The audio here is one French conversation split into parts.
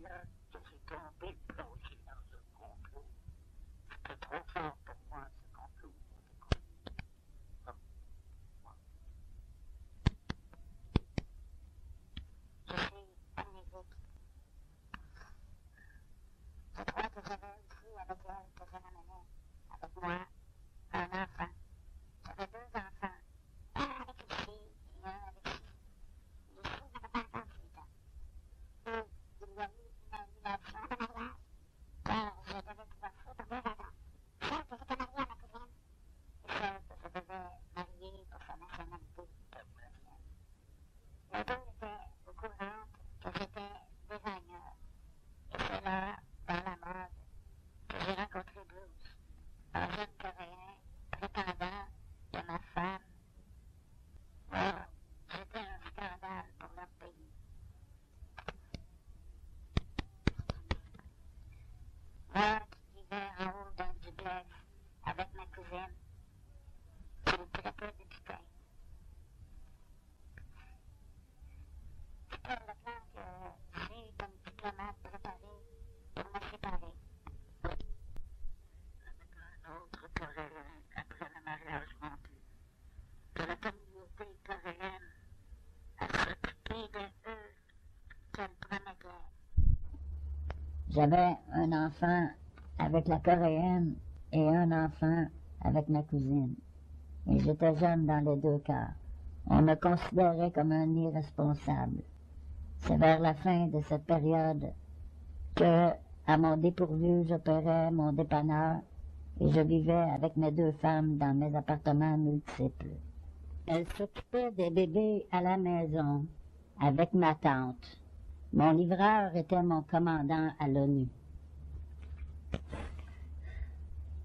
là que j'ai tombé plongé dans un complot. C'était trop fort pour moi, ce complot. Je suis amnésique. Je crois que j'avais aussi avec elle que je l'amenais, avec moi, un enfant. J'avais deux enfants, un avec une fille et un avec une fille. Les filles n'avaient pas encore 18 ans. Et il y a eu une annulation de mariage, car je devais divorcer pour deux raisons. Celle que j'étais mariée à ma cousine, et celle que je devais marier pour sa nationalité brésilienne. Les deux étaient au courant que j'étais designer. Et c'est là, dans la mode, que j'ai rencontré Bruce, un jeune Coréen prétendant que ma femme, wow, j'étais un scandale pour leur pays. Moi qui vivais en haut d'un duplex avec ma cousine, qui très peu de putain. C'était le plan que j'ai comme diplomate préparé pour me séparer. Avec un autre Coréen après le mariage rompu. Que la communauté coréenne a s'occupé de eux qu'elle promettait. J'avais un enfant avec la Coréenne et un enfant avec ma cousine. Et j'étais jeune dans les deux cas. On me considérait comme un irresponsable. C'est vers la fin de cette période que, à mon dépourvu, j'opérais mon dépanneur et je vivais avec mes deux femmes dans mes appartements multiples. Elles s'occupaient des bébés à la maison avec ma tante. Mon livreur était mon commandant à l'ONU.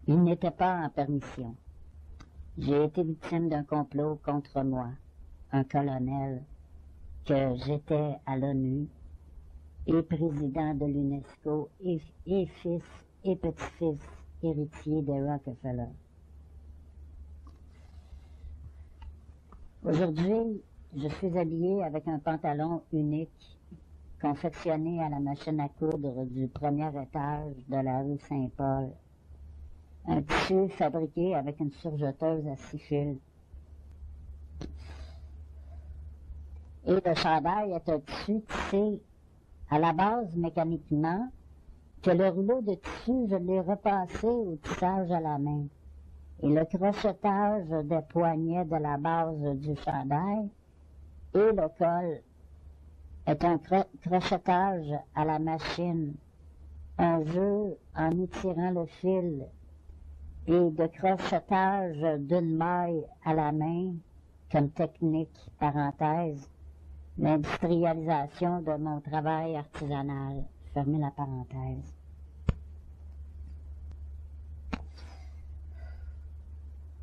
Il n'était pas en permission. J'ai été victime d'un complot contre moi, un colonel, que j'étais à l'ONU et président de l'UNESCO et fils et petit-fils héritier de Rockefeller. Aujourd'hui, je suis habillé avec un pantalon unique confectionné à la machine à coudre du premier étage de la rue Saint-Paul. Un tissu fabriqué avec une surjeteuse à 6 fils. Et le chandail est un tissu tissé à la base mécaniquement, que le rouleau de tissu, je l'ai repassé au tissage à la main. Et le crochetage des poignets de la base du chandail et le col est un crochetage à la machine, un jeu en étirant le fil et de crochetage d'une maille à la main comme technique, parenthèse, l'industrialisation de mon travail artisanal, fermez la parenthèse.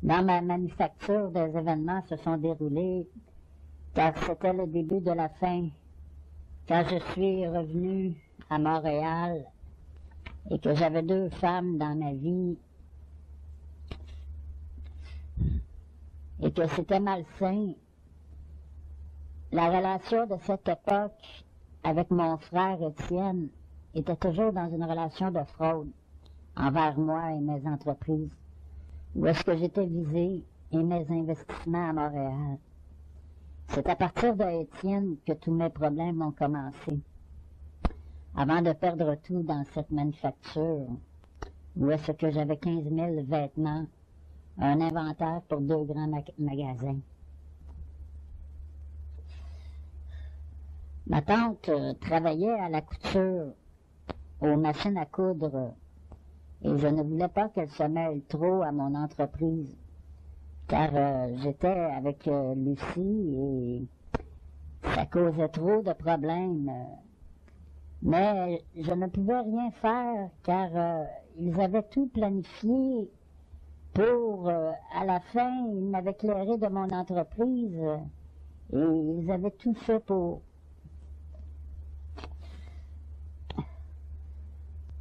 Dans ma manufacture, des événements se sont déroulés car c'était le début de la fin. Quand je suis revenu à Montréal et que j'avais deux femmes dans ma vie et que c'était malsain, la relation de cette époque avec mon frère Étienne était toujours dans une relation de fraude envers moi et mes entreprises, où est-ce que j'étais visé et mes investissements à Montréal. C'est à partir de Étienne que tous mes problèmes ont commencé. Avant de perdre tout dans cette manufacture, où est-ce que j'avais 15 000 vêtements, un inventaire pour 2 grands magasins. Ma tante travaillait à la couture, aux machines à coudre, et je ne voulais pas qu'elle se mêle trop à mon entreprise, car j'étais avec Lucie et ça causait trop de problèmes. Mais je ne pouvais rien faire, car ils avaient tout planifié pour, à la fin, ils m'avaient éclairé de mon entreprise et ils avaient tout fait pour.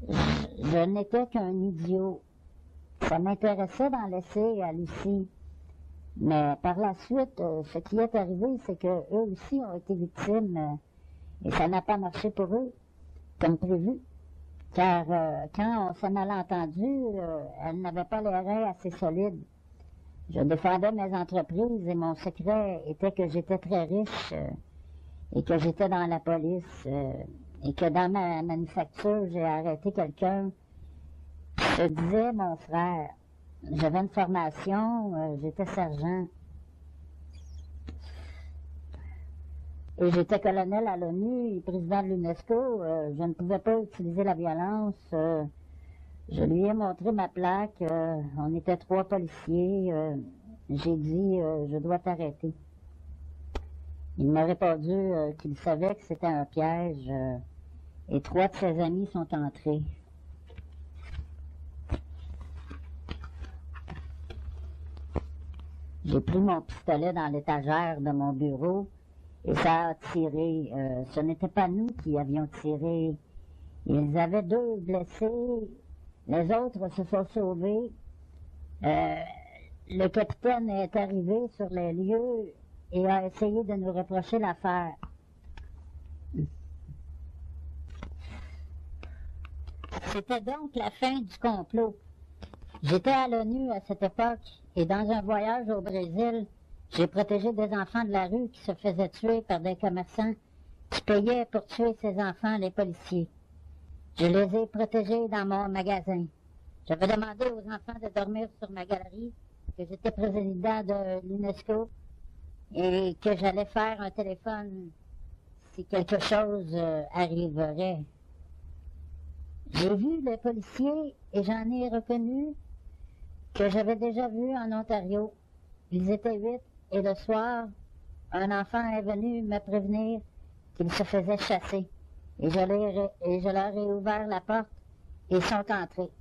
Je n'étais qu'un idiot. Ça m'intéressait d'en laisser à Lucie. Mais par la suite, ce qui est arrivé, c'est qu'eux aussi ont été victimes et ça n'a pas marché pour eux. comme prévu, car quand on s'est mal entendu, elle n'avait pas les reins assez solides. Je défendais mes entreprises et mon secret était que j'étais très riche et que j'étais dans la police et que dans ma manufacture, j'ai arrêté quelqu'un qui se disait mon frère. J'avais une formation, j'étais sergent. Et j'étais colonel à l'ONU et président de l'UNESCO. Je ne pouvais pas utiliser la violence. Je lui ai montré ma plaque. On était 3 policiers. J'ai dit, je dois t'arrêter. Il m'a répondu qu'il savait que c'était un piège. Et 3 de ses amis sont entrés. J'ai pris mon pistolet dans l'étagère de mon bureau et ça a tiré. Ce n'était pas nous qui avions tiré. Ils avaient 2 blessés. Les autres se sont sauvés. Le capitaine est arrivé sur les lieux et a essayé de nous reprocher l'affaire. C'était donc la fin du complot. J'étais à l'ONU à cette époque et dans un voyage au Brésil, j'ai protégé des enfants de la rue qui se faisaient tuer par des commerçants qui payaient pour tuer ces enfants, les policiers. Je les ai protégés dans mon magasin. J'avais demandé aux enfants de dormir sur ma galerie, que j'étais président de l'UNESCO et que j'allais faire un téléphone si quelque chose arriverait. J'ai vu les policiers et j'en ai reconnu que j'avais déjà vu en Ontario. Ils étaient 8 et le soir, un enfant est venu me prévenir qu'il se faisait chasser. Et je leur ai ouvert la porte et ils sont entrés.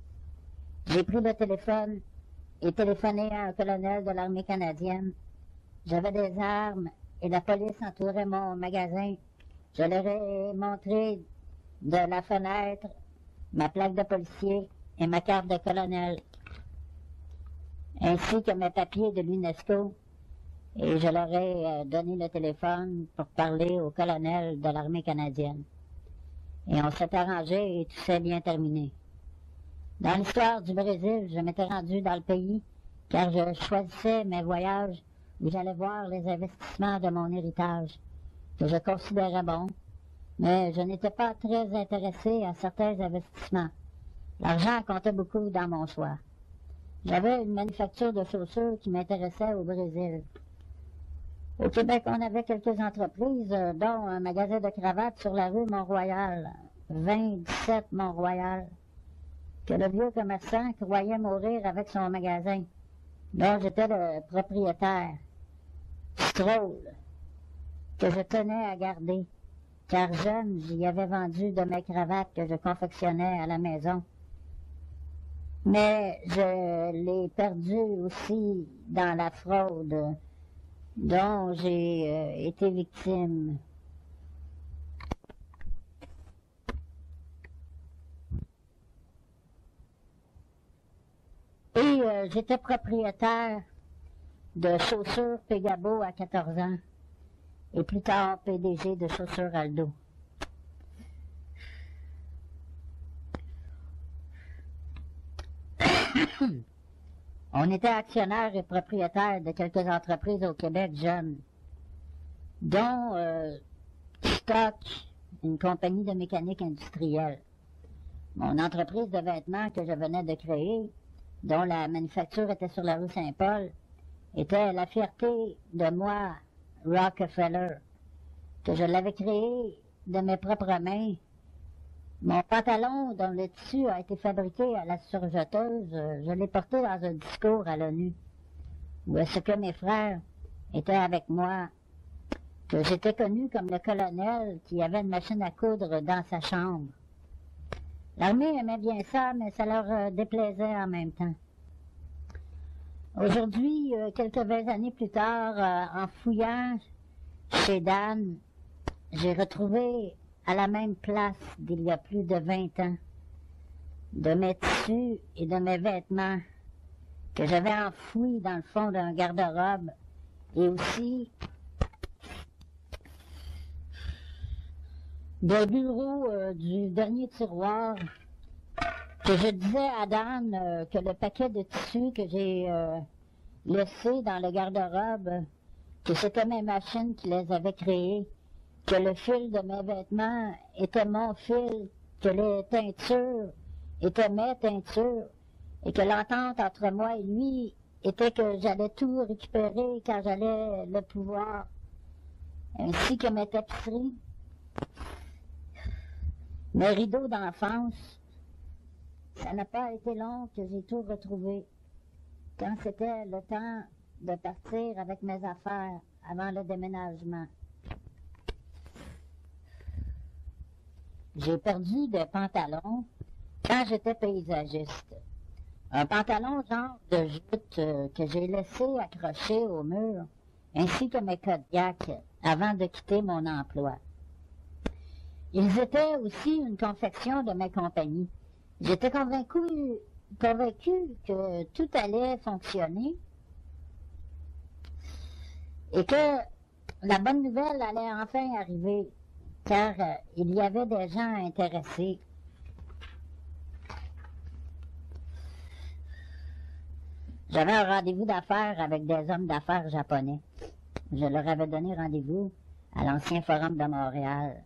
J'ai pris le téléphone et téléphoné à un colonel de l'armée canadienne. J'avais des armes et la police entourait mon magasin. Je leur ai montré de la fenêtre ma plaque de policier et ma carte de colonel, ainsi que mes papiers de l'UNESCO. Et je leur ai donné le téléphone pour parler au colonel de l'armée canadienne. Et on s'est arrangé et tout s'est bien terminé. Dans l'histoire du Brésil, je m'étais rendu dans le pays car je choisissais mes voyages où j'allais voir les investissements de mon héritage, que je considérais bons, mais je n'étais pas très intéressé à certains investissements. L'argent comptait beaucoup dans mon choix. J'avais une manufacture de chaussures qui m'intéressait au Brésil. Au Québec, on avait quelques entreprises, dont un magasin de cravates sur la rue Mont-Royal, 27 Mont-Royal, que le vieux commerçant croyait mourir avec son magasin, dont j'étais le propriétaire. C'est drôle, que je tenais à garder, car jeune, j'y avais vendu de mes cravates que je confectionnais à la maison. Mais je l'ai perdu aussi dans la fraude dont j'ai été victime. Et j'étais propriétaire de chaussures Pégabo à 14 ans et plus tard PDG de chaussures Aldo. On était actionnaire et propriétaire de quelques entreprises au Québec jeunes, dont Stock, une compagnie de mécanique industrielle. Mon entreprise de vêtements que je venais de créer, dont la manufacture était sur la rue Saint-Paul, était la fierté de moi, Rockefeller, que je l'avais créé de mes propres mains. Mon pantalon, dont le tissu a été fabriqué à la surjeteuse, je l'ai porté dans un discours à l'ONU, où est-ce que mes frères étaient avec moi, que j'étais connu comme le colonel qui avait une machine à coudre dans sa chambre. L'armée aimait bien ça, mais ça leur déplaisait en même temps. Aujourd'hui, quelques 20 années plus tard, en fouillant chez Dan, j'ai retrouvé à la même place d'il y a plus de 20 ans, de mes tissus et de mes vêtements que j'avais enfouis dans le fond d'un garde-robe, et aussi de bureau du dernier tiroir, que je disais à Dan que le paquet de tissus que j'ai laissé dans le garde-robe, que c'était mes machines qui les avaient créés, que le fil de mes vêtements était mon fil, que les teintures étaient mes teintures, et que l'entente entre moi et lui était que j'allais tout récupérer quand j'allais le pouvoir, ainsi que mes tapisseries, mes rideaux d'enfance. Ça n'a pas été long que j'ai tout retrouvé. Quand c'était le temps de partir avec mes affaires avant le déménagement. J'ai perdu des pantalons quand j'étais paysagiste. Un pantalon genre de jute que j'ai laissé accrocher au mur, ainsi que mes Kodiak avant de quitter mon emploi. Ils étaient aussi une confection de mes compagnies. J'étais convaincu que tout allait fonctionner et que la bonne nouvelle allait enfin arriver, car il y avait des gens intéressés. J'avais un rendez-vous d'affaires avec des hommes d'affaires japonais. Je leur avais donné rendez-vous à l'ancien forum de Montréal,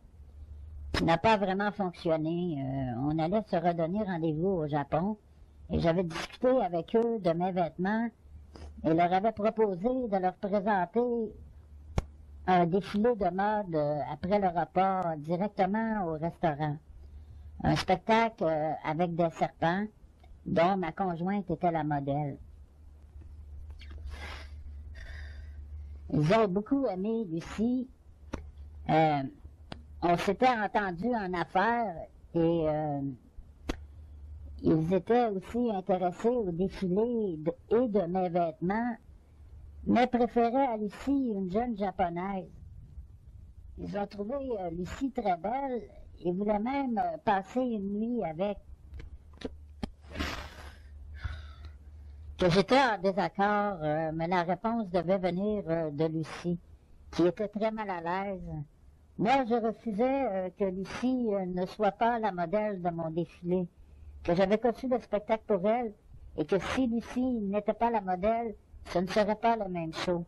qui n'a pas vraiment fonctionné. On allait se redonner rendez-vous au Japon, et j'avais discuté avec eux de mes vêtements et leur avais proposé de leur présenter un défilé de mode après le repas directement au restaurant. Un spectacle avec des serpents dont ma conjointe était la modèle. Ils ont beaucoup aimé Lucie. On s'était entendus en affaires et ils étaient aussi intéressés au défilé et de mes vêtements, mais préféraient à Lucie une jeune japonaise. Ils ont trouvé Lucie très belle et voulaient même passer une nuit avec. Que j'étais en désaccord, mais la réponse devait venir de Lucie, qui était très mal à l'aise. Moi, je refusais que Lucie ne soit pas la modèle de mon défilé, que j'avais conçu le spectacle pour elle, et que si Lucie n'était pas la modèle, ce ne serait pas le même show.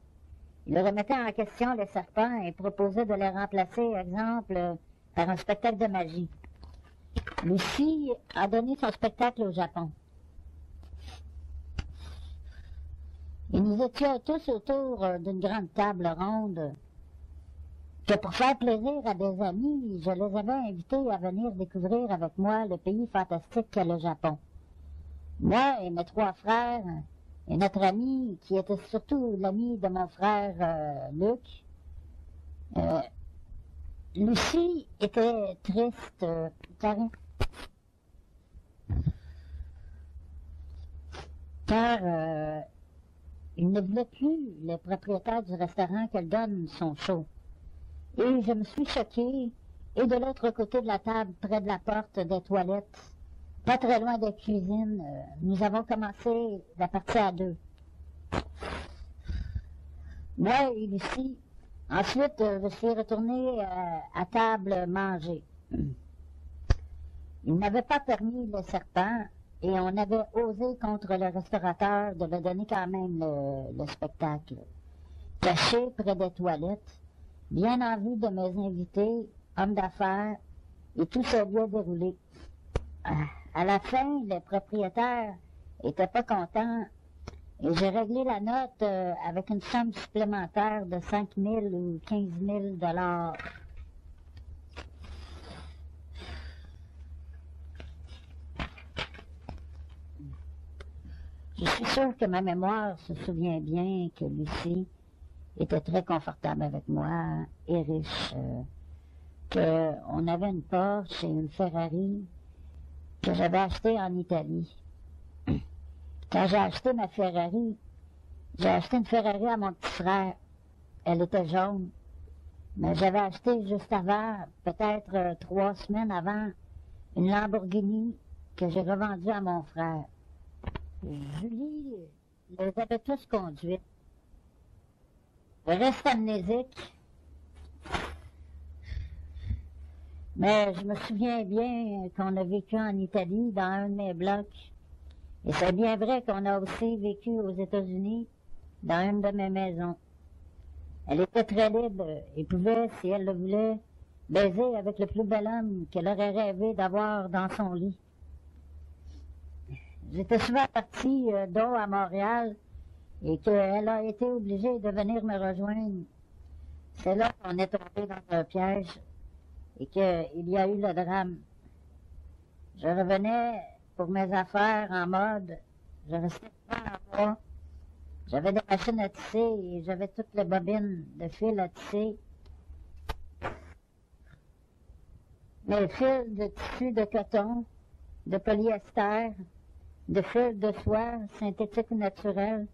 Il remettait en question les serpents et proposait de les remplacer, exemple, par un spectacle de magie. Lucie a donné son spectacle au Japon. Et nous étions tous autour d'une grande table ronde, que pour faire plaisir à des amis, je les avais invités à venir découvrir avec moi le pays fantastique qu'est le Japon. Moi et mes 3 frères, et notre ami, qui était surtout l'ami de mon frère Luc, Lucie était triste, car il ne voulait plus, le propriétaire du restaurant, qu'elle donne son show. Et je me suis choquée, et de l'autre côté de la table, près de la porte des toilettes, pas très loin de la cuisine, nous avons commencé la partie à 2. Moi et Lucie. Ensuite, je suis retournée à table manger. Il n'avait pas permis le serpent, et on avait osé contre le restaurateur de me donner quand même le spectacle. Caché près des toilettes, bien en vue de mes invités, hommes d'affaires, et tout s'est bien déroulé. À la fin, les propriétaires étaient pas contents, et j'ai réglé la note avec une somme supplémentaire de 5 000 ou 15 000 $. Je suis sûre que ma mémoire se souvient bien que Lucie était très confortable avec moi et riche, qu'on avait une Porsche et une Ferrari que j'avais achetée en Italie. Quand j'ai acheté ma Ferrari, j'ai acheté une Ferrari à mon petit frère. Elle était jaune, mais j'avais acheté juste avant, peut-être 3 semaines avant, une Lamborghini que j'ai revendue à mon frère. Julie les avait tous conduites. Je reste amnésique. Mais je me souviens bien qu'on a vécu en Italie, dans un de mes blocs. Et c'est bien vrai qu'on a aussi vécu aux États-Unis, dans une de mes maisons. Elle était très libre et pouvait, si elle le voulait, baiser avec le plus bel homme qu'elle aurait rêvé d'avoir dans son lit. J'étais souvent partie d'eau à Montréal et qu'elle a été obligée de venir me rejoindre. C'est là qu'on est tombé dans un piège et qu'il y a eu le drame. Je revenais pour mes affaires en mode, je restais en moi. J'avais des machines à tisser et j'avais toutes les bobines de fil à tisser. Mes fils de tissu de coton, de polyester, de fil de soie, synthétique ou naturel.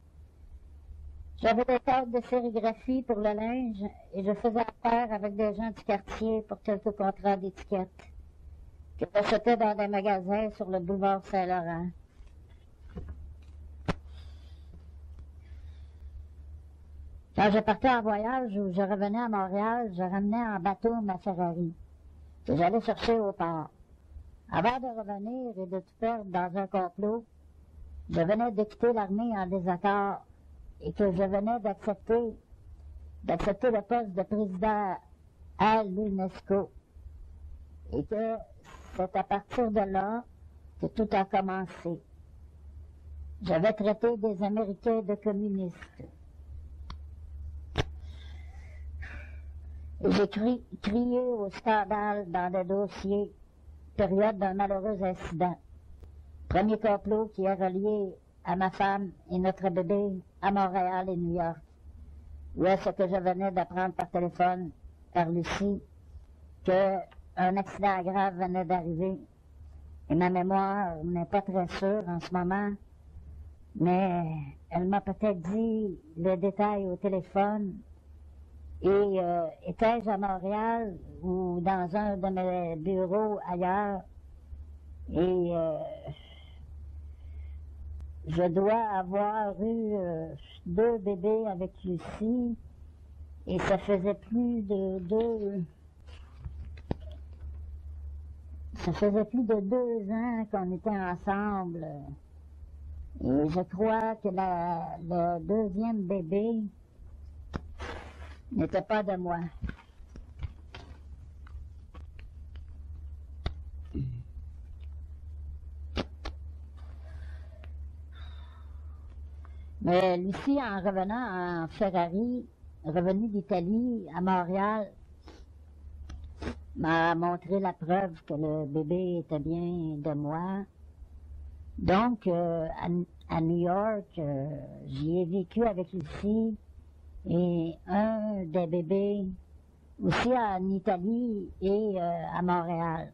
J'avais des tables de sérigraphie pour le linge et je faisais affaire avec des gens du quartier pour quelques contrats d'étiquette que j'achetais dans des magasins sur le boulevard Saint-Laurent. Quand je partais en voyage ou je revenais à Montréal, je ramenais en bateau ma Ferrari que j'allais chercher au port. Avant de revenir et de tout perdre dans un complot, je venais de quitter l'armée en désaccord et que je venais d'accepter le poste de président à l'UNESCO. Et que c'est à partir de là que tout a commencé. J'avais traité des Américains de communistes. J'ai crié au scandale dans le dossier, période d'un malheureux incident. Premier complot qui est relié à ma femme et notre bébé à Montréal et New York. Où est-ce que je venais d'apprendre par téléphone, par Lucie, qu'un accident grave venait d'arriver. Et ma mémoire n'est pas très sûre en ce moment, mais elle m'a peut-être dit le détail au téléphone. Et étais-je à Montréal ou dans un de mes bureaux ailleurs, et je dois avoir eu 2 bébés avec Lucie, et ça faisait plus de 2 ans qu'on était ensemble. Et je crois que le 2e bébé n'était pas de moi. Mais Lucie, en revenant en Ferrari, revenue d'Italie à Montréal, m'a montré la preuve que le bébé était bien de moi. Donc, à New York, j'y ai vécu avec Lucie et un des bébés aussi en Italie et à Montréal.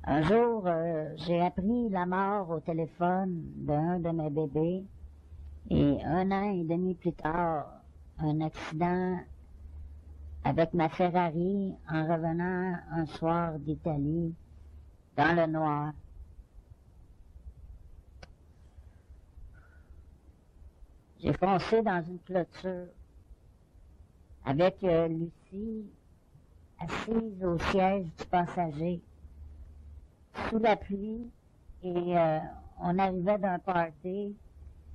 Un jour, j'ai appris la mort au téléphone d'un de mes bébés et 1 an et demi plus tard, un accident avec ma Ferrari en revenant un soir d'Italie dans le noir. J'ai foncé dans une clôture avec Lucie assise au siège du passager sous la pluie et on arrivait d'un party.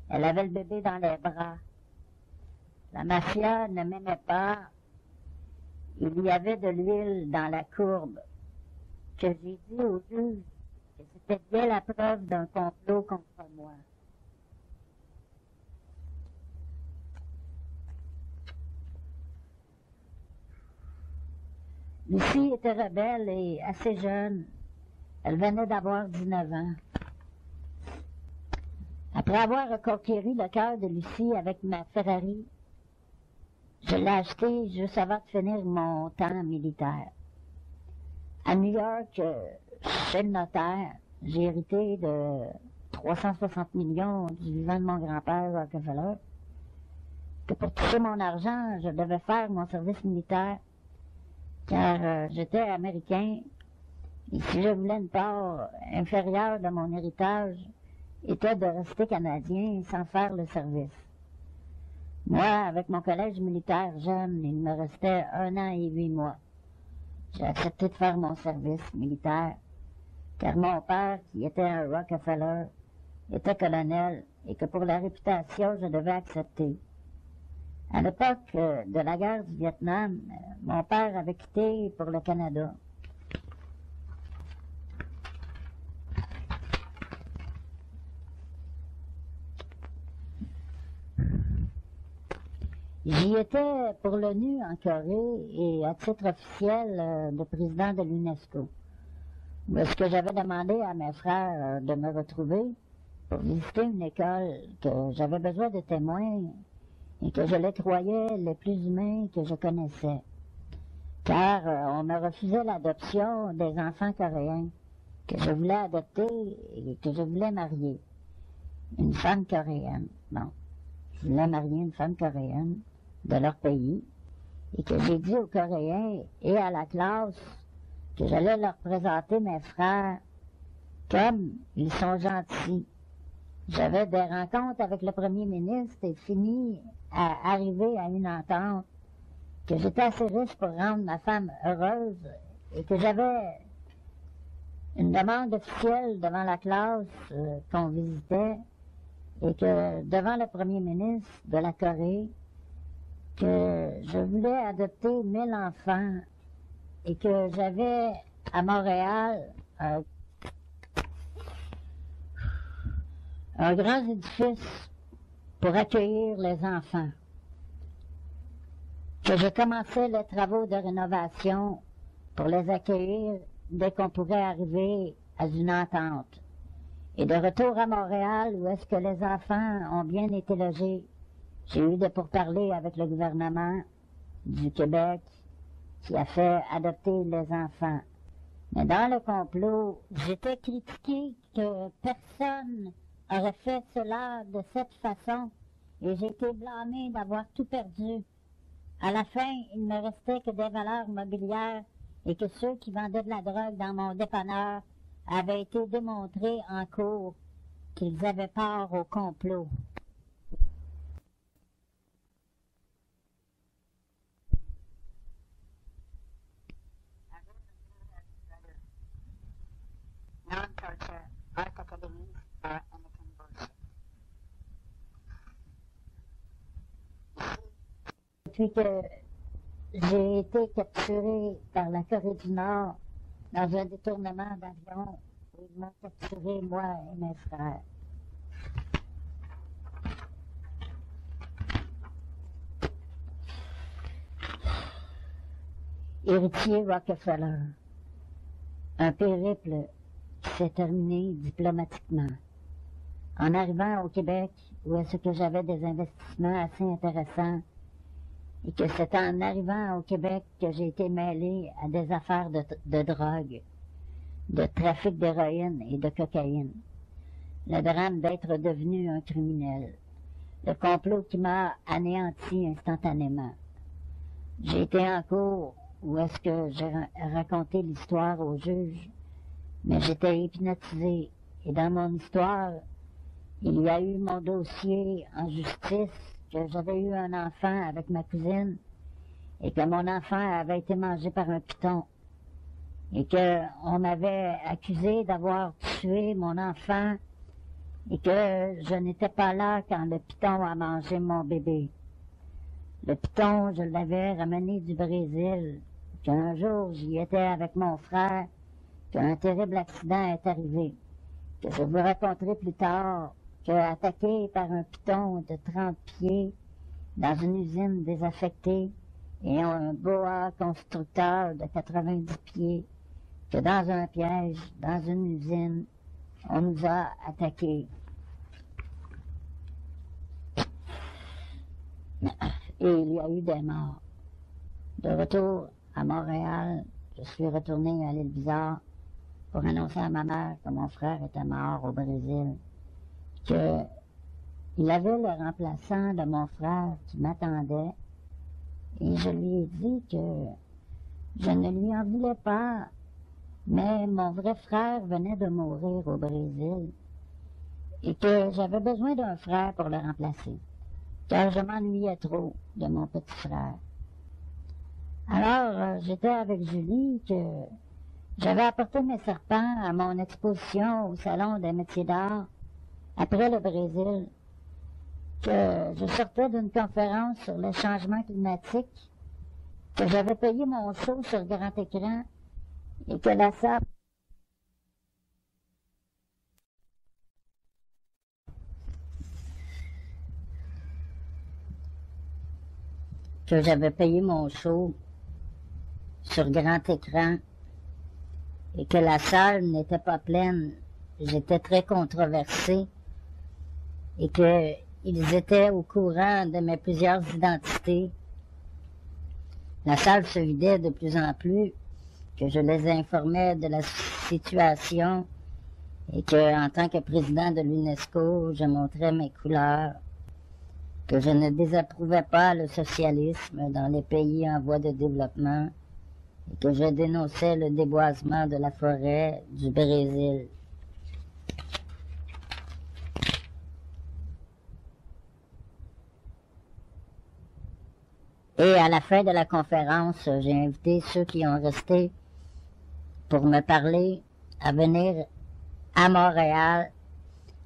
Elle avait le bébé dans les bras. La mafia ne m'aimait pas. Il y avait de l'huile dans la courbe. Que j'ai dit au juge que c'était bien la preuve d'un complot contre moi. Lucie était rebelle et assez jeune. Elle venait d'avoir 19 ans. Après avoir reconquéri le cœur de Lucie avec ma Ferrari, je l'ai achetée juste avant de finir mon temps militaire. À New York, chez le notaire, j'ai hérité de 360 millions du vivant de mon grand-père Rockefeller, que pour toucher mon argent, je devais faire mon service militaire, car j'étais américain, et si je voulais une part inférieure de mon héritage, était de rester canadien sans faire le service. Moi, avec mon collège militaire jeune, il me restait 1 an et 8 mois. j'ai accepté de faire mon service militaire, car mon père, qui était un Rockefeller, était colonel et que pour la réputation, je devais accepter. À l'époque de la guerre du Vietnam, mon père avait quitté pour le Canada. J'y étais pour l'ONU en Corée et à titre officiel de président de l'UNESCO. Ce que j'avais demandé à mes frères de me retrouver pour visiter une école que j'avais besoin de témoins et que je les croyais les plus humains que je connaissais. Car on me refusait l'adoption des enfants coréens que je voulais adopter et que je voulais marier. Une femme coréenne, non. Je voulais marier une femme coréenne de leur pays et que j'ai dit aux Coréens et à la classe que j'allais leur présenter mes frères comme ils sont gentils. J'avais des rencontres avec le premier ministre et fini à arriver à une entente que j'étais assez riche pour rendre ma femme heureuse et que j'avais une demande officielle devant la classe qu'on visitait et que devant le premier ministre de la Corée, que je voulais adopter 1000 enfants et que j'avais à Montréal un grand édifice pour accueillir les enfants, que je commençais les travaux de rénovation pour les accueillir dès qu'on pourrait arriver à une entente. Et de retour à Montréal, où est-ce que les enfants ont bien été logés, j'ai eu des pourparlers avec le gouvernement du Québec qui a fait adopter les enfants. Mais dans le complot, j'étais critiqué que personne aurait fait cela de cette façon et j'ai été blâmée d'avoir tout perdu. À la fin, il ne me restait que des valeurs mobilières et que ceux qui vendaient de la drogue dans mon dépanneur avaient été démontrés en cours qu'ils avaient part au complot. Non-torture, art academies are anything bullshit. Depuis que j'ai été capturé par la Corée du Nord dans un détournement d'avion où ils m'ont capturé, moi et mes frères. Héritier Rockefeller, un périple qui s'est terminé diplomatiquement. En arrivant au Québec, où est-ce que j'avais des investissements assez intéressants, et que c'est en arrivant au Québec que j'ai été mêlé à des affaires de drogue, de trafic d'héroïne et de cocaïne. Le drame d'être devenu un criminel. Le complot qui m'a anéanti instantanément. J'ai été en cour où est-ce que j'ai raconté l'histoire au juge, mais j'étais hypnotisé. Et dans mon histoire, il y a eu mon dossier en justice, que j'avais eu un enfant avec ma cousine, et que mon enfant avait été mangé par un python, et qu'on m'avait accusé d'avoir tué mon enfant, et que je n'étais pas là quand le python a mangé mon bébé. Le python, je l'avais ramené du Brésil, qu'un jour j'y étais avec mon frère, qu'un terrible accident est arrivé, que je vous raconterai plus tard, que attaqué par un python de 30 pieds dans une usine désaffectée et un boa constructeur de 90 pieds, que dans un piège, dans une usine, on nous a attaqués. Et il y a eu des morts. De retour à Montréal, je suis retourné à l'île Bizarre pour annoncer à ma mère que mon frère était mort au Brésil, qu'il avait le remplaçant de mon frère qui m'attendait, et je lui ai dit que je ne lui en voulais pas, mais mon vrai frère venait de mourir au Brésil et que j'avais besoin d'un frère pour le remplacer, car je m'ennuyais trop de mon petit frère. Alors, Alors, j'étais avec Julie que j'avais apporté mes serpents à mon exposition au Salon des métiers d'art après le Brésil, que je sortais d'une conférence sur le changement climatique, que j'avais payé mon show sur grand écran et que la salle que j'avais payé mon show sur grand écran et que la salle n'était pas pleine. J'étais très controversé et qu'ils étaient au courant de mes plusieurs identités. La salle se vidait de plus en plus, que je les informais de la situation et que, en tant que président de l'UNESCO, je montrais mes couleurs, que je ne désapprouvais pas le socialisme dans les pays en voie de développement et que je dénonçais le déboisement de la forêt du Brésil. Et à la fin de la conférence, j'ai invité ceux qui ont resté pour me parler à venir à Montréal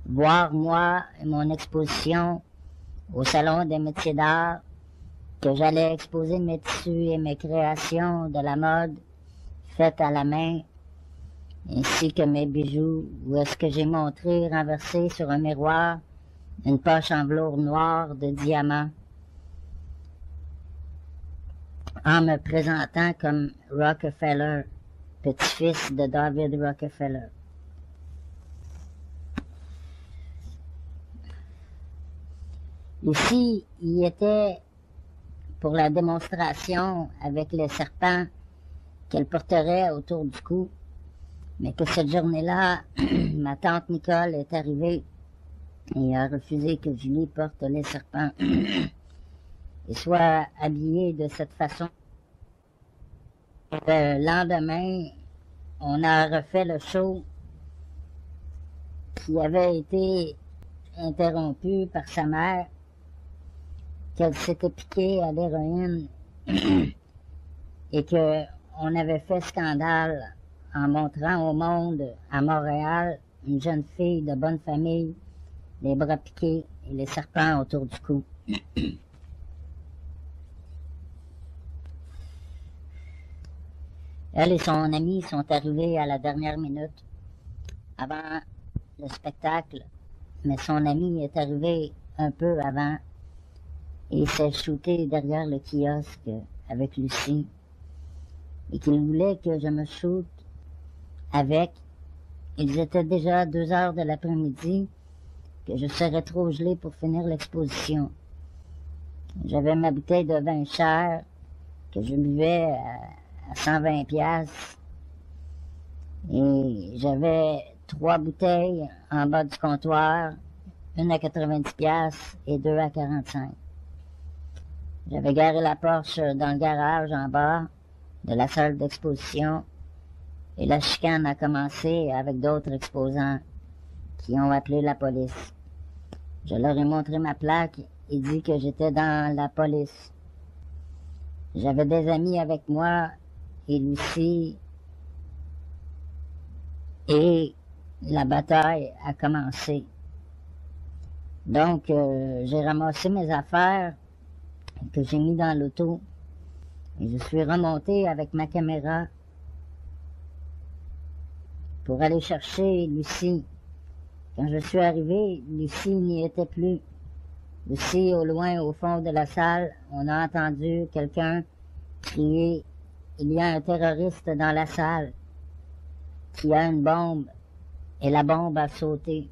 voir moi et mon exposition au Salon des métiers d'art, que j'allais exposer mes tissus et mes créations de la mode faites à la main, ainsi que mes bijoux, où est-ce que j'ai montré renversé sur un miroir une poche en velours noir de diamants, en me présentant comme Rockefeller, petit-fils de David Rockefeller. Ici, il était pour la démonstration avec les serpents qu'elle porterait autour du cou, mais que cette journée-là, ma tante Nicole est arrivée et a refusé que Julie porte les serpents et soit habillée de cette façon. Le lendemain, on a refait le show qui avait été interrompu par sa mère, qu'elle s'était piquée à l'héroïne et qu'on avait fait scandale en montrant au monde, à Montréal, une jeune fille de bonne famille, les bras piqués et les serpents autour du cou. Elle et son ami sont arrivés à la dernière minute, avant le spectacle, mais son ami est arrivé un peu avant et s'est shooté derrière le kiosque avec Lucie, et qu'il voulait que je me shoote avec. Ils étaient déjà 2 heures de l'après-midi, que je serais trop gelé pour finir l'exposition. J'avais ma bouteille de vin cher, que je buvais à 120 piastres, et j'avais 3 bouteilles en bas du comptoir, une à 90 piastres et 2 à 45. J'avais garé la Porsche dans le garage en bas de la salle d'exposition et la chicane a commencé avec d'autres exposants qui ont appelé la police. Je leur ai montré ma plaque et dit que j'étais dans la police. J'avais des amis avec moi et Lucie et la bataille a commencé. Donc, j'ai ramassé mes affaires que j'ai mis dans l'auto et je suis remonté avec ma caméra pour aller chercher Lucie. Quand je suis arrivé, Lucie n'y était plus. Lucie, au loin, au fond de la salle, on a entendu quelqu'un crier « Il y a un terroriste dans la salle qui a une bombe » et la bombe a sauté.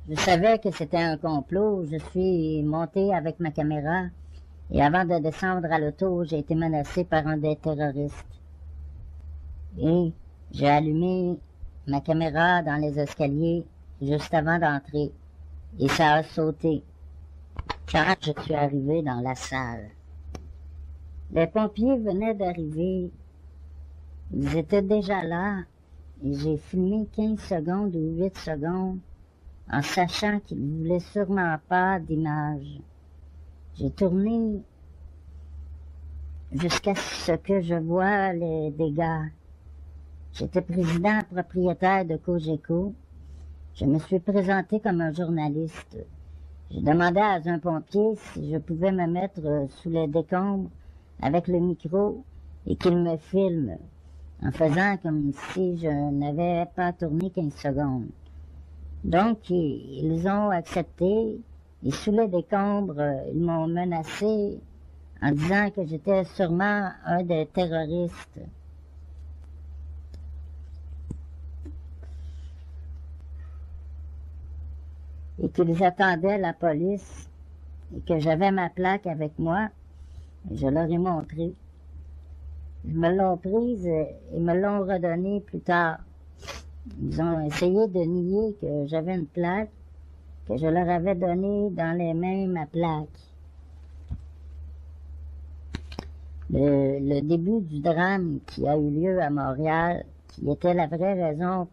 Je savais que c'était un complot. Je suis monté avec ma caméra et avant de descendre à l'auto, j'ai été menacé par un des terroristes. Et j'ai allumé ma caméra dans les escaliers juste avant d'entrer et ça a sauté quand je suis arrivé dans la salle. Les pompiers venaient d'arriver. Ils étaient déjà là et j'ai filmé 15 secondes ou 8 secondes en sachant qu'il voulait sûrement pas d'image. J'ai tourné jusqu'à ce que je voie les dégâts. J'étais président propriétaire de Cogeco. Je me suis présenté comme un journaliste. J'ai demandé à un pompier si je pouvais me mettre sous les décombres avec le micro et qu'il me filme, en faisant comme si je n'avais pas tourné 15 secondes. Donc, ils ont accepté, et sous les décombres, ils m'ont menacé en disant que j'étais sûrement un des terroristes. Et qu'ils attendaient la police et que j'avais ma plaque avec moi. Et je leur ai montré. Ils me l'ont prise et me l'ont redonnée plus tard. Ils ont essayé de nier que j'avais une plaque, que je leur avais donnée dans les mains ma plaque. Le début du drame qui a eu lieu à Montréal, qui était la vraie raison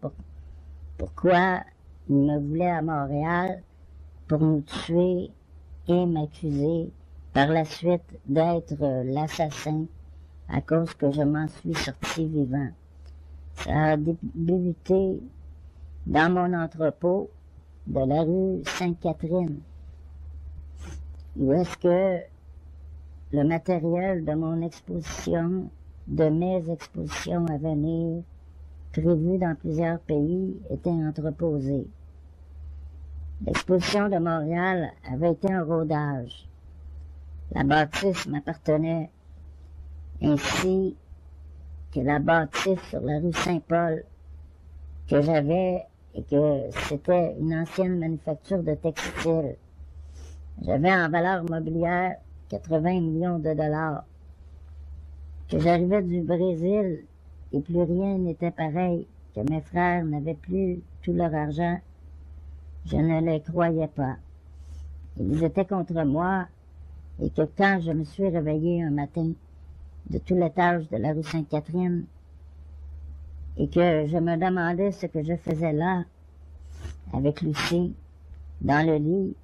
pourquoi ils me voulaient à Montréal, pour nous tuer et m'accuser par la suite d'être l'assassin à cause que je m'en suis sorti vivant. Ça a débuté dans mon entrepôt de la rue Sainte-Catherine, où est-ce que le matériel de mon exposition, de mes expositions à venir, prévues dans plusieurs pays, était entreposé. L'exposition de Montréal avait été un rodage. La bâtisse m'appartenait, ainsi que la bâtisse sur la rue Saint-Paul que j'avais et que c'était une ancienne manufacture de textiles. J'avais en valeur mobilière 80 millions de dollars. Que j'arrivais du Brésil et plus rien n'était pareil, que mes frères n'avaient plus tout leur argent, je ne les croyais pas. Ils étaient contre moi et que quand je me suis réveillé un matin de tout l'étage de la rue Sainte-Catherine et que je me demandais ce que je faisais là avec Lucie dans le lit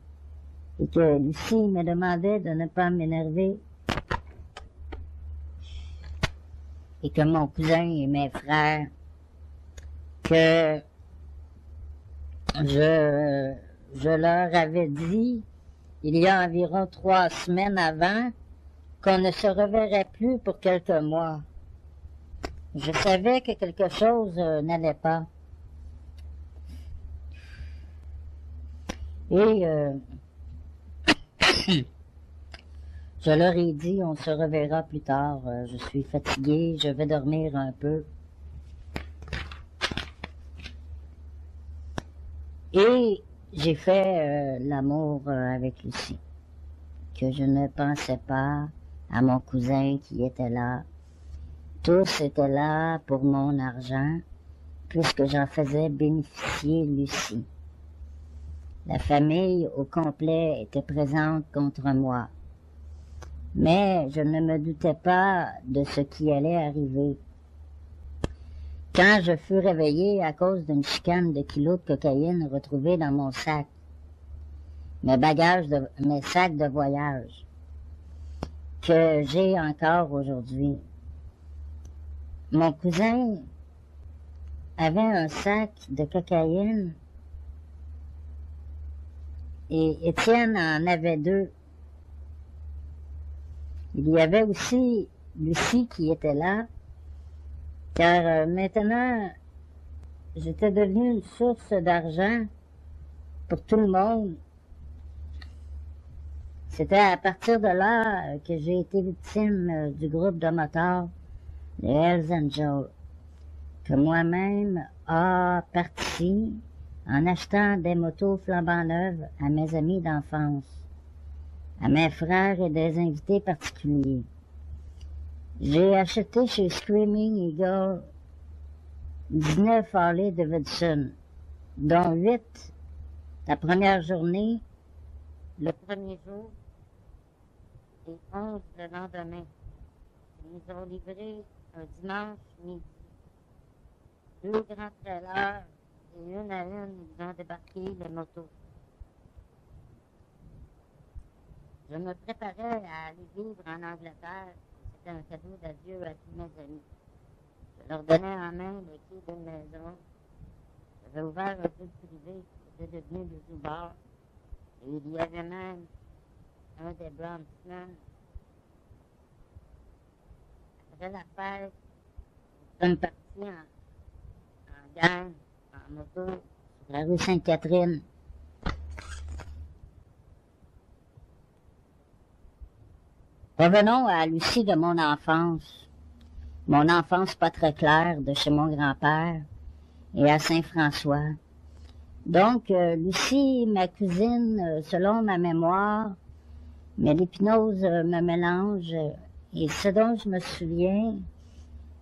et que Lucie me demandait de ne pas m'énerver et que mon cousin et mes frères, que je leur avais dit il y a environ 3 semaines avant qu'on ne se reverrait plus pour quelques mois. Je savais que quelque chose n'allait pas. Et je leur ai dit, on se reverra plus tard. Je suis fatigué, je vais dormir un peu. Et j'ai fait l'amour avec Lucie, que je ne pensais pas à mon cousin qui était là. Tous étaient là pour mon argent, puisque j'en faisais bénéficier Lucie. La famille au complet était présente contre moi. Mais je ne me doutais pas de ce qui allait arriver. Quand je fus réveillé à cause d'une chicane de kilos de cocaïne retrouvée dans mon sac, mes sacs de voyage, que j'ai encore aujourd'hui. Mon cousin avait un sac de cocaïne et Étienne en avait 2. Il y avait aussi Lucie qui était là, car maintenant, j'étais devenu une source d'argent pour tout le monde. C'était à partir de là que j'ai été victime du groupe de motards, les Hells Angels, que moi-même a parti en achetant des motos flambant neuves à mes amis d'enfance, à mes frères et des invités particuliers. J'ai acheté chez Screaming Eagle 19 Harley Davidson, dont 8 la première journée, le premier jour, et 11 le lendemain. Ils nous ont livré un dimanche midi. 2 grands trailers et une à une, ils ont débarqué les motos. Je me préparais à aller vivre en Angleterre. C'était un cadeau d'adieu à tous mes amis. Je leur donnais en main les clés d'une maison. J'avais ouvert un club privé qui était devenu le Zubar. Et il y avait même un des Brownsmen. Après la fête, nous sommes partis en gang, en moto, sur la rue Sainte-Catherine. Revenons à Lucie de mon enfance. Mon enfance pas très claire de chez mon grand-père et à Saint-François. Donc, Lucie, ma cousine, selon ma mémoire, mais l'hypnose me mélange, et ce dont je me souviens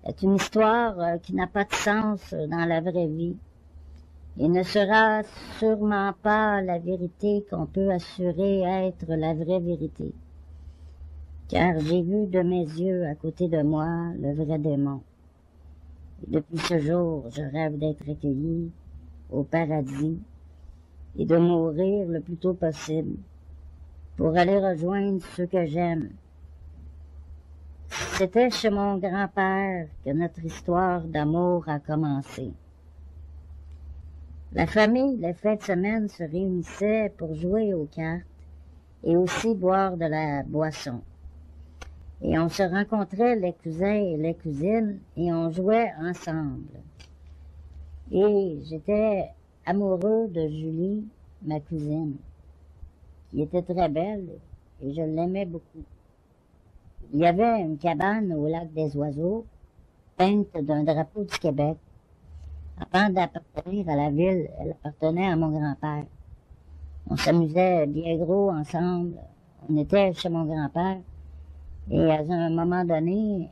est une histoire qui n'a pas de sens dans la vraie vie. Et ne sera sûrement pas la vérité qu'on peut assurer être la vraie vérité. Car j'ai vu de mes yeux à côté de moi le vrai démon. Et depuis ce jour, je rêve d'être accueilli au paradis et de mourir le plus tôt possible pour aller rejoindre ceux que j'aime. C'était chez mon grand-père que notre histoire d'amour a commencé. La famille, les fins de semaine, se réunissait pour jouer aux cartes et aussi boire de la boisson. Et on se rencontrait, les cousins et les cousines, et on jouait ensemble. Et j'étais amoureux de Julie, ma cousine, qui était très belle, et je l'aimais beaucoup. Il y avait une cabane au lac des Oiseaux, peinte d'un drapeau du Québec. Avant d'appartenir à la ville, elle appartenait à mon grand-père. On s'amusait bien gros ensemble. On était chez mon grand-père. Et à un moment donné,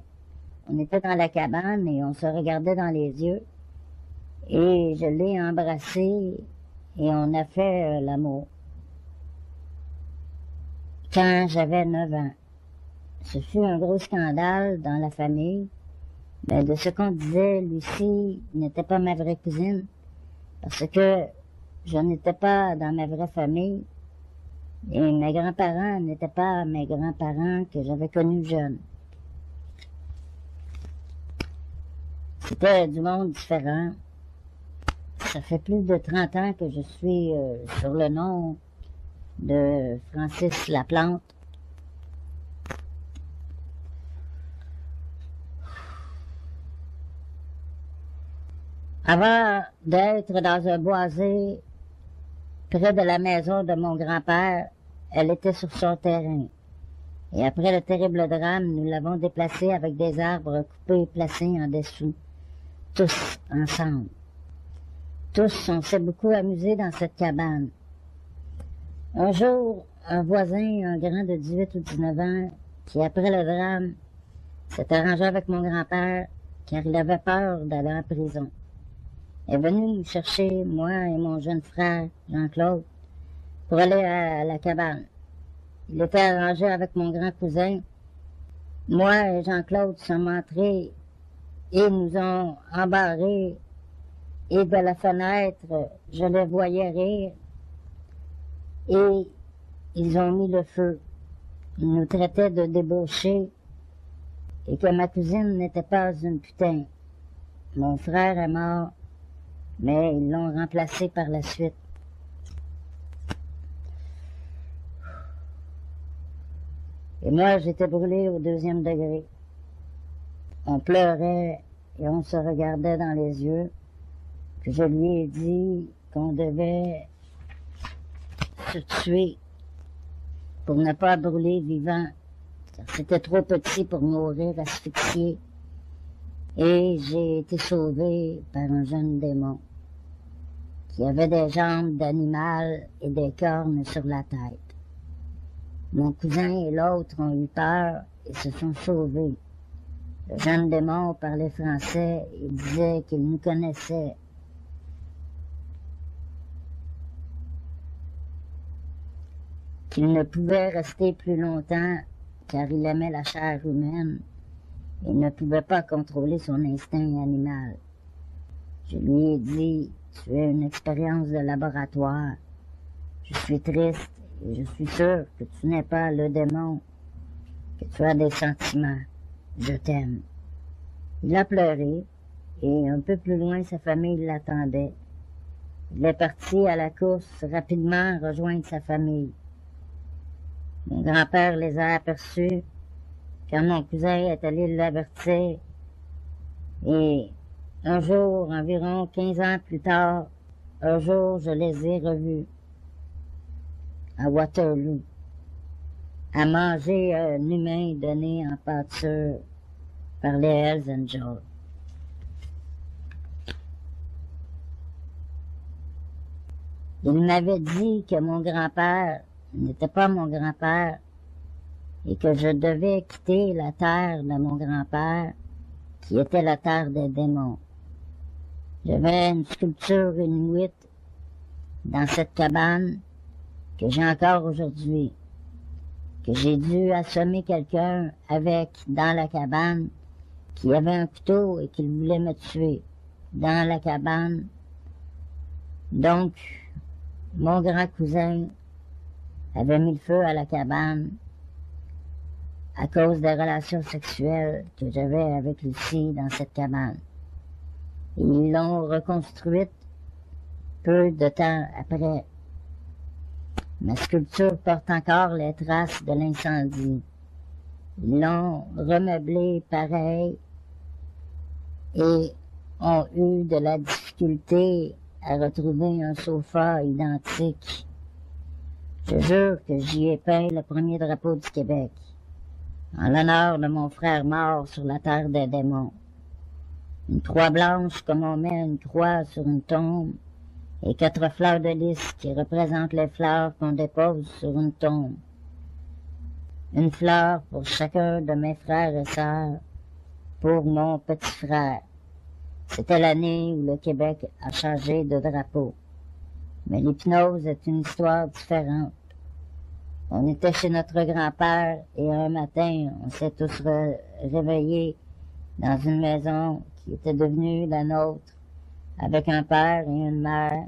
on était dans la cabane et on se regardait dans les yeux. Et je l'ai embrassé et on a fait l'amour. Quand j'avais 9 ans. Ce fut un gros scandale dans la famille. Mais de ce qu'on disait, Lucie n'était pas ma vraie cousine, parce que je n'étais pas dans ma vraie famille, et mes grands-parents n'étaient pas mes grands-parents que j'avais connus jeunes. C'était du monde différent. Ça fait plus de 30 ans que je suis sur le nom de Francis Laplante. Avant d'être dans un boisé près de la maison de mon grand-père, elle était sur son terrain. Et après le terrible drame, nous l'avons déplacée avec des arbres coupés et placés en dessous, tous ensemble. Tous, on s'est beaucoup amusés dans cette cabane. Un jour, un voisin, un grand de 18 ou 19 ans, qui après le drame, s'est arrangé avec mon grand-père, car il avait peur d'aller en prison, est venu nous chercher, moi et mon jeune frère, Jean-Claude, pour aller à la cabane. Il était arrangé avec mon grand cousin. Moi et Jean-Claude sommes entrés et nous ont embarrés, et de la fenêtre, je les voyais rire, et ils ont mis le feu. Ils nous traitaient de débauchés et que ma cousine n'était pas une putain. Mon frère est mort, mais ils l'ont remplacé par la suite. Et moi, j'étais brûlé au 2e degré. On pleurait et on se regardait dans les yeux, que je lui ai dit qu'on devait se tuer pour ne pas brûler vivant, car c'était trop petit pour mourir asphyxié. Et j'ai été sauvé par un jeune démon qui avait des jambes d'animal et des cornes sur la tête. Mon cousin et l'autre ont eu peur et se sont sauvés. Le jeune démon parlait français et disait qu'il nous connaissait. Qu'il ne pouvait rester plus longtemps car il aimait la chair humaine et ne pouvait pas contrôler son instinct animal. Je lui ai dit, tu es une expérience de laboratoire. Je suis triste et je suis sûr que tu n'es pas le démon, que tu as des sentiments. Je t'aime. Il a pleuré et un peu plus loin, sa famille l'attendait. Il est parti à la course rapidement rejoindre sa famille. Mon grand-père les a aperçus quand mon cousin est allé l'avertir et un jour, environ 15 ans plus tard, un jour, je les ai revus à Waterloo, à manger un humain donné en pâture par les Hells Angels. Il m'avait dit que mon grand-père n'était pas mon grand-père et que je devais quitter la terre de mon grand-père, qui était la terre des démons. J'avais une sculpture inuite dans cette cabane que j'ai encore aujourd'hui, que j'ai dû assommer quelqu'un avec dans la cabane, qui avait un couteau et qui voulait me tuer dans la cabane. Donc, mon grand cousin avait mis le feu à la cabane à cause des relations sexuelles que j'avais avec Lucie dans cette cabane. Ils l'ont reconstruite peu de temps après. Ma sculpture porte encore les traces de l'incendie. Ils l'ont remeublée pareil et ont eu de la difficulté à retrouver un sofa identique. Je jure que j'y ai peint le premier drapeau du Québec, en l'honneur de mon frère mort sur la terre des démons. Une croix blanche comme on met une croix sur une tombe, et 4 fleurs de lys qui représentent les fleurs qu'on dépose sur une tombe. Une fleur pour chacun de mes frères et sœurs, pour mon petit frère. C'était l'année où le Québec a changé de drapeau. Mais l'hypnose est une histoire différente. On était chez notre grand-père et un matin, on s'est tous réveillés dans une maison qui était devenue la nôtre, avec un père et une mère,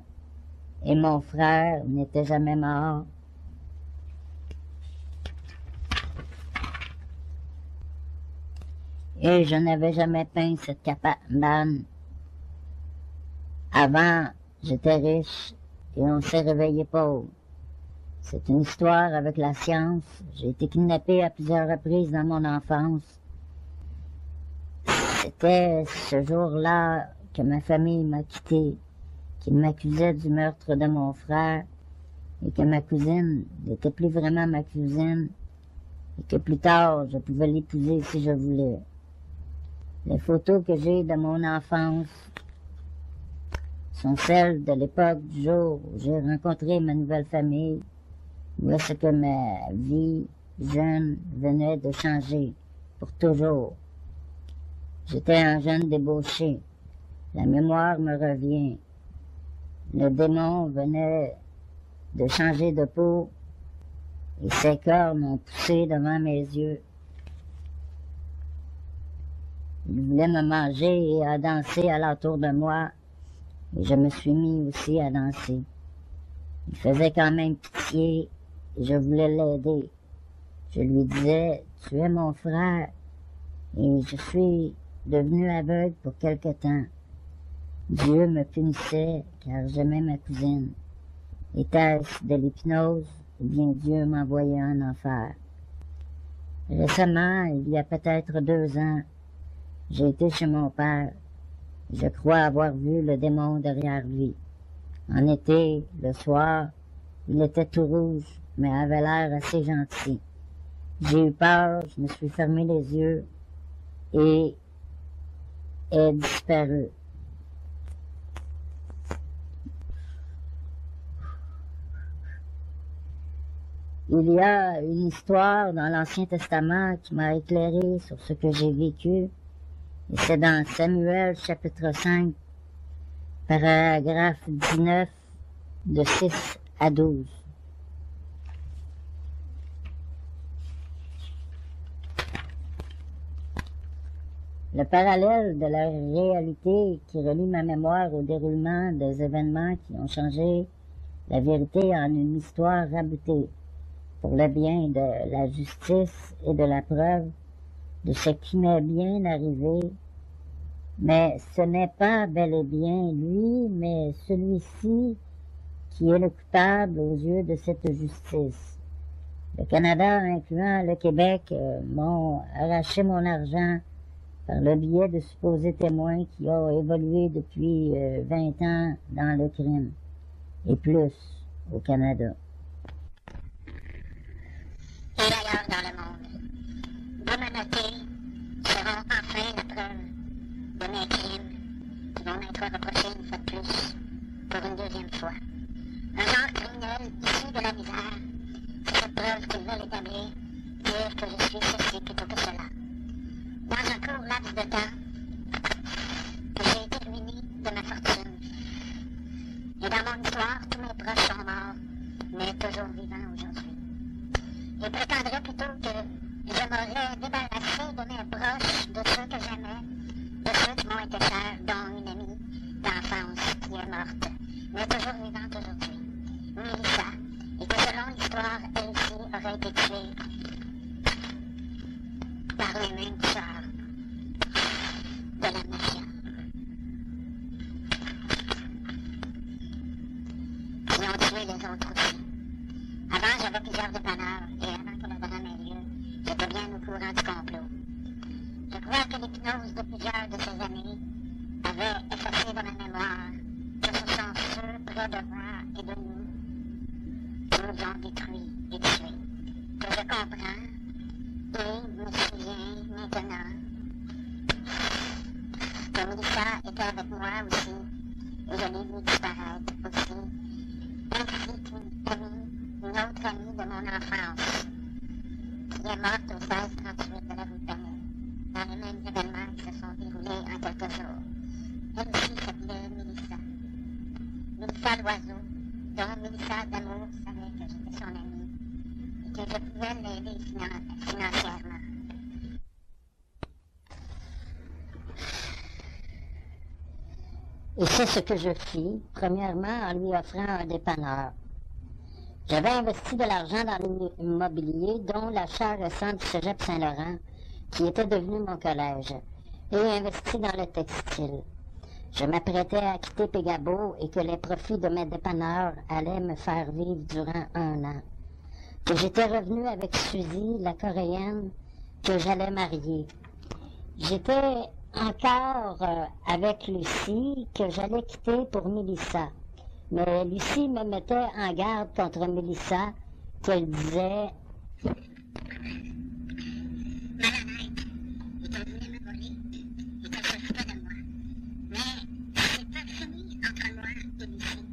et mon frère n'était jamais mort. Et je n'avais jamais peint cette cabane. Avant, j'étais riche et on s'est réveillé pauvre. C'est une histoire avec la science. J'ai été kidnappé à plusieurs reprises dans mon enfance. C'était ce jour-là que ma famille m'a quitté, qu'ils m'accusaient du meurtre de mon frère et que ma cousine n'était plus vraiment ma cousine et que plus tard, je pouvais l'épouser si je voulais. Les photos que j'ai de mon enfance sont celles de l'époque du jour où j'ai rencontré ma nouvelle famille, où est-ce que ma vie jeune venait de changer pour toujours. J'étais un jeune débauché. La mémoire me revient. Le démon venait de changer de peau et ses cornes ont poussé devant mes yeux. Il voulait me manger et a dansé alentour de moi, et je me suis mis aussi à danser. Il faisait quand même pitié et je voulais l'aider. Je lui disais, tu es mon frère et je suis devenu aveugle pour quelque temps. Dieu me punissait car j'aimais ma cousine. Était-ce de l'hypnose ou bien Dieu m'envoyait en enfer? Récemment, il y a peut-être 2 ans, j'ai été chez mon père. Je crois avoir vu le démon derrière lui. En été, le soir, il était tout rouge, mais avait l'air assez gentil. J'ai eu peur, je me suis fermé les yeux et est disparu. Il y a une histoire dans l'Ancien Testament qui m'a éclairé sur ce que j'ai vécu. Et c'est dans Samuel chapitre 5, paragraphe 19, de 6 à 12. Le parallèle de la réalité qui relie ma mémoire au déroulement des événements qui ont changé la vérité en une histoire raboutée, pour le bien de la justice et de la preuve de ce qui m'est bien arrivé, mais ce n'est pas bel et bien lui, mais celui-ci qui est le coupable aux yeux de cette justice. Le Canada, incluant le Québec, m'ont arraché mon argent par le biais de supposés témoins qui ont évolué depuis 20 ans dans le crime, et plus au Canada. Et ailleurs dans le monde, de me noter seront enfin la preuve de mes crimes qui vont m'être reprochés une fois de plus, pour une deuxième fois. Un genre criminel issu de la misère, c'est cette preuve qu'ils veulent établir, dire que je suis ceci plutôt que cela. Dans un court laps de temps, j'ai été ruiné de ma fortune. Et dans mon histoire, tous mes proches sont morts, mais toujours vivants aujourd'hui. Et prétendrais plutôt que je m'aurais débarrassé de mes proches, de ceux que j'aimais, de ceux qui m'ont été chers, dont une amie d'enfance qui est morte, mais toujours vivante aujourd'hui, Mélissa, et que selon l'histoire, elle aussi aurait été tuée par les mêmes tueurs de la mafia. Qui ont tué les autres aussi. Avant, j'avais plusieurs dépanneurs, et avant que le drame ait lieu, j'étais bien au courant du complot. Je crois que l'hypnose de plusieurs de ces amis avait effacé de ma mémoire que ce sont ceux près de moi et de nous qui nous ont détruits et tués. Que je comprends et me souviens maintenant que Mélissa était avec moi aussi, et je l'ai vu disparaître aussi, ainsi qu'une amie, une autre amie de mon enfance, qui est morte au 1638 de la rue Pennet, dans les mêmes événements qui se sont déroulés en quelques jours. Elle aussi s'appelait Mélissa. Mélissa Loiseau, dont Mélissa d'amour savait que j'étais son amie et que je pouvais l'aider financièrement. Et c'est ce que je fis, premièrement en lui offrant un dépanneur. J'avais investi de l'argent dans l'immobilier, dont l'achat récent du Cégep Saint-Laurent, qui était devenu mon collège, et investi dans le textile. Je m'apprêtais à quitter Pégabo et que les profits de mes dépanneurs allaient me faire vivre durant 1 an. Que j'étais revenu avec Suzy, la Coréenne, que j'allais marier. J'étais encore avec Lucie, que j'allais quitter pour Mélissa. Mais Lucie me mettait en garde contre Mélissa, qu'elle disait Malhonnête, et qu'elle voulait me voler, et qu'elle s'occupait de moi. Mais c'est pas fini entre moi et Lucie.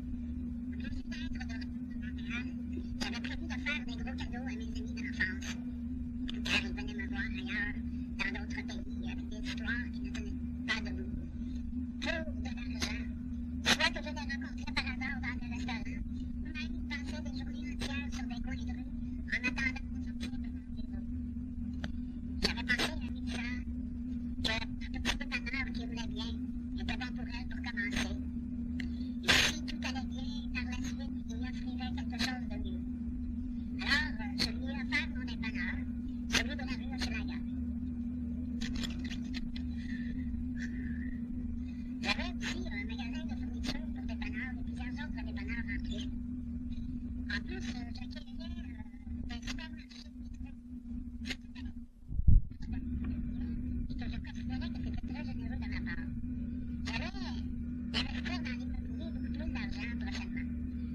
Quand j'étais être de retour à Montréal, j'avais prévu de faire des gros cadeaux à mes amis d'enfance, car ils venaient me voir ailleurs, dans d'autres pays, avec des histoires qui ne tenaient pas debout. Pour de l'argent, soit que je les rencontrais par hasard dans des restaurants, ou même ils passaient des journées entières sur des coins de rue, en attendant de sortir devant les autres. J'avais pensé à Mélissa qu'un petit dépanneur qui roulait bien était bon pour elle pour commencer. Et si tout allait bien, par la suite, il lui offrirait quelque chose de mieux. Alors, je lui ai offert mon dépanneur, celui de la rue Hochelaga. J'avais aussi un magasin de fourniture pour dépanneurs et plusieurs autres dépanneurs remplis. En plus, j'acquérais des supermarchés et que je considérais que c'était très généreux de ma part. J'allais investir dans l'immobilier beaucoup plus d'argent prochainement.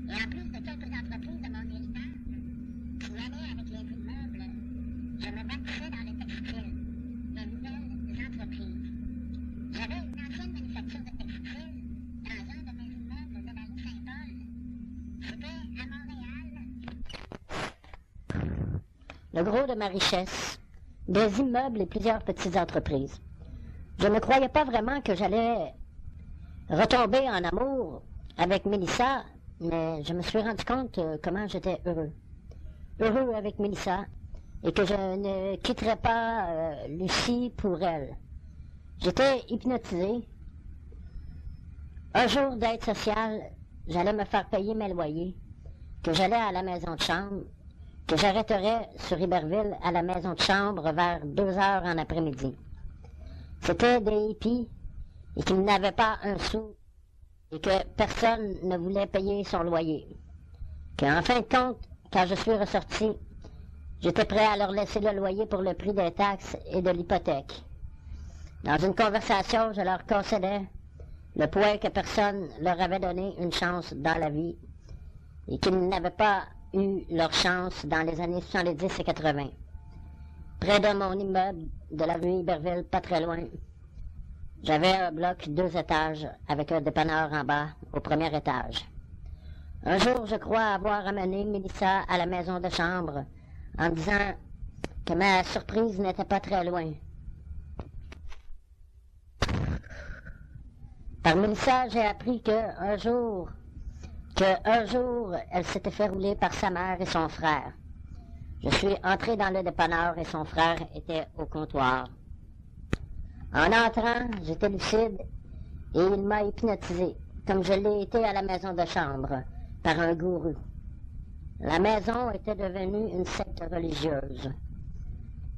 Et en plus de quelques entreprises de mon héritage qui allaient avec les immeubles, je me bâtissais dans le textile, de nouvelles entreprises. J'avais une ancienne manufacture de textile dans un de mes immeubles de la rue Saint-Paul. C'était à Montréal. le gros de ma richesse, des immeubles et plusieurs petites entreprises. Je ne croyais pas vraiment que j'allais retomber en amour avec Mélissa, mais je me suis rendu compte comment j'étais heureux. Heureux avec Mélissa, et que je ne quitterais pas Lucie pour elle. J'étais hypnotisé. Un jour d'aide sociale, j'allais me faire payer mes loyers, que j'allais à la maison de chambre, que j'arrêterais sur Iberville à la maison de chambre vers 2 heures en après-midi. C'était des hippies et qu'ils n'avaient pas un sou et que personne ne voulait payer son loyer. Qu'en fin de compte, quand je suis ressorti, j'étais prêt à leur laisser le loyer pour le prix des taxes et de l'hypothèque. Dans une conversation, je leur concédais le point que personne leur avait donné une chance dans la vie et qu'ils n'avaient pas eu leur chance dans les années 70 et 80. Près de mon immeuble de la rue Iberville, pas très loin, j'avais un bloc 2 étages avec un dépanneur en bas au premier étage. Un jour, je crois avoir amené Mélissa à la maison de chambre en me disant que ma surprise n'était pas très loin. Par Mélissa, j'ai appris qu'un jour, elle s'était fait rouler par sa mère et son frère. Je suis entré dans le dépanneur et son frère était au comptoir. En entrant, j'étais lucide et il m'a hypnotisé, comme je l'ai été à la maison de chambre, par un gourou. La maison était devenue une secte religieuse,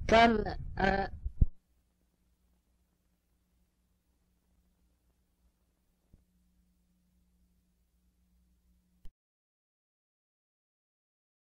comme un